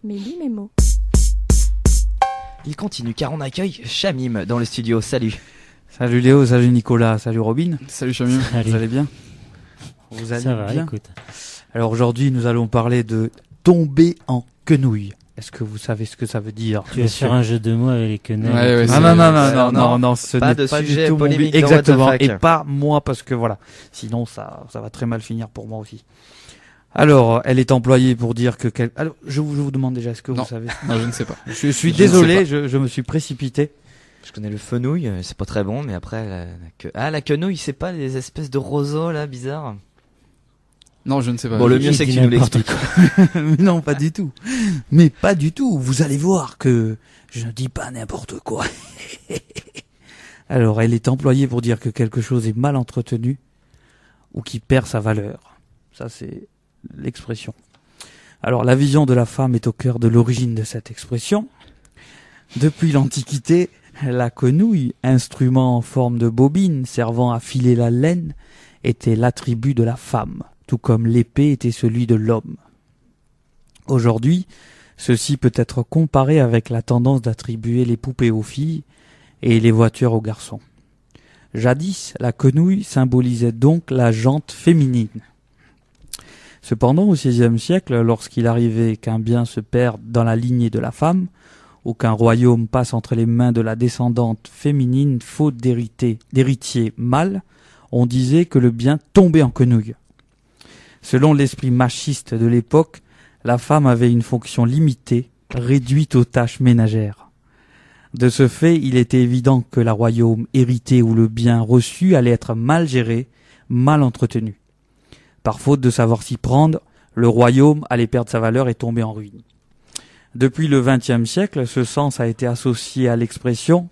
Mais lis mes mots. Il continue car on accueille Shamim dans le studio. Salut. Salut Léo, salut Nicolas, salut Robin. Salut Shamim. Vous allez bien? Vous allez Ça va, bien? écoute. Alors aujourd'hui, nous allons parler de tomber en quenouille. Est-ce que vous savez ce que ça veut dire? Tu vas faire un jeu de mots avec les quenelles. Ouais, Ah non, ce Pas n'est de pas sujet du tout mon but. polémique dans Exactement, What the Fuck. et pas moi parce que voilà, sinon ça va très mal finir pour moi aussi. Alors, elle est employée pour dire que Alors, je vous demande déjà, est-ce que Non. vous savez? Non, je ne sais pas. Je suis Je ne désolé, sais je me suis précipité. Je connais le fenouil, c'est pas très bon, mais après la quenouille, c'est pas des espèces de roseaux là bizarres. Non, je ne sais pas. Bon, le Il mieux c'est que dit tu nous n'importe l'expliques. Mais non, pas du tout. Mais pas du tout. Vous allez voir que je ne dis pas n'importe quoi. Alors, elle est employée pour dire que quelque chose est mal entretenu ou qui perd sa valeur. Ça, c'est l'expression. Alors, la vision de la femme est au cœur de l'origine de cette expression. Depuis l'Antiquité, la quenouille, instrument en forme de bobine servant à filer la laine, était l'attribut de la femme, tout comme l'épée était celui de l'homme. Aujourd'hui, ceci peut être comparé avec la tendance d'attribuer les poupées aux filles et les voitures aux garçons. Jadis, la quenouille symbolisait donc la jante féminine. Cependant, au XVIe siècle, lorsqu'il arrivait qu'un bien se perde dans la lignée de la femme, ou qu'un royaume passe entre les mains de la descendante féminine faute d'héritier mâle, on disait que le bien tombait en quenouille. Selon l'esprit machiste de l'époque, la femme avait une fonction limitée, réduite aux tâches ménagères. De ce fait, il était évident que le royaume hérité ou le bien reçu allait être mal géré, mal entretenu. Par faute de savoir s'y prendre, le royaume allait perdre sa valeur et tomber en ruine. Depuis le XXe siècle, ce sens a été associé à l'expression,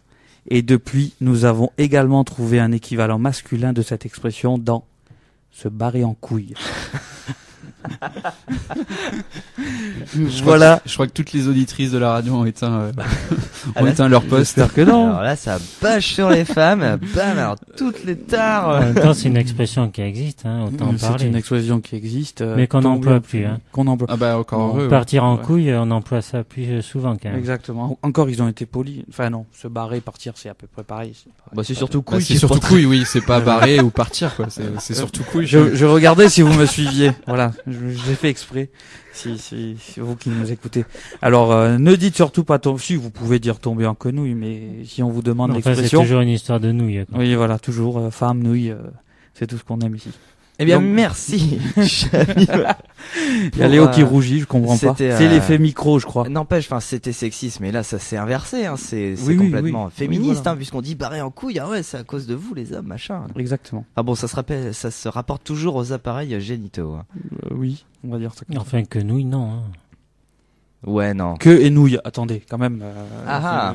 et depuis, nous avons également trouvé un équivalent masculin de cette expression dans « se barrer en couille ». Voilà. Je crois que toutes les auditrices de la radio ont éteint, Ah, là, leur poste. J'espère que non. Alors là, ça bâche sur les femmes. Bam, alors toutes les En tares. même temps, c'est une expression qui existe, hein, autant en C'est parler. une expression qui existe. Mais qu'on tomber n'emploie en plus, couille. hein. Qu'on emploie. Ah bah encore heureux. Partir en Ouais. couille, on emploie ça plus souvent quand même. Exactement. Encore, ils ont été polis. Enfin non, se barrer, partir, c'est à peu près pareil. Bah, c'est surtout Bah, couille. c'est qui surtout porte- couille, oui. C'est pas barrer ou partir, quoi. C'est surtout couille. Je regardais si vous me suiviez. Voilà, j'ai fait exprès. Si vous qui nous écoutez. Alors, ne dites surtout pas tomber. Si vous pouvez dire tomber en quenouille, mais si on vous demande Enfin, c'est l'expression, toujours une histoire de nouilles. quoi. oui, voilà, toujours femme, nouille, c'est tout ce qu'on aime ici. Eh bien, Donc- merci. Shamim. Il y a Léo qui rougit, je comprends pas. c'était, C'est l'effet micro, je crois. N'empêche, enfin, c'était sexiste, mais là, ça s'est inversé, hein. C'est Oui, oui, complètement oui. féministe, Oui, voilà. hein, puisqu'on dit barré en couille. Ah ouais, c'est à cause de vous, les hommes, machin. Exactement. Ah bon, ça se rapporte toujours aux appareils génitaux. Hein. Oui, on va dire ça. Enfin, que nouilles, non. Hein. Ouais, non. Que et nouille. Attendez, quand même. Ah ah.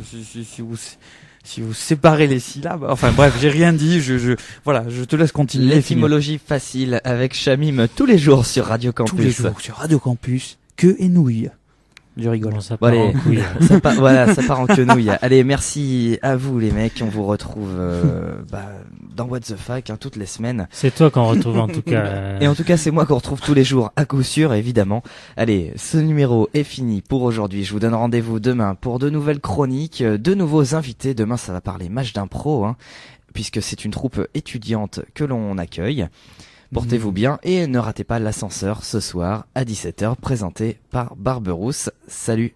Si vous séparez les syllabes. Enfin bref, j'ai rien dit. Voilà, je te laisse continuer. finir. L'étymologie facile avec Shamim tous les jours sur Radio Campus. Tous les jours sur Radio Campus. Que et nouille. Je rigole. Bon, ça Bon, part allez. en couille. Voilà, ça part en quenouille. Allez, merci à vous les mecs. On vous retrouve dans What the Fuck toutes les semaines. C'est toi qu'on retrouve en tout cas. Et en tout cas, c'est moi qu'on retrouve tous les jours, à coup sûr, évidemment. Allez, ce numéro est fini pour aujourd'hui. Je vous donne rendez-vous demain pour de nouvelles chroniques, de nouveaux invités. Demain, ça va parler match d'impro, hein, puisque c'est une troupe étudiante que l'on accueille. Portez-vous bien et ne ratez pas l'ascenseur ce soir à 17h, présenté par Barberousse. Salut!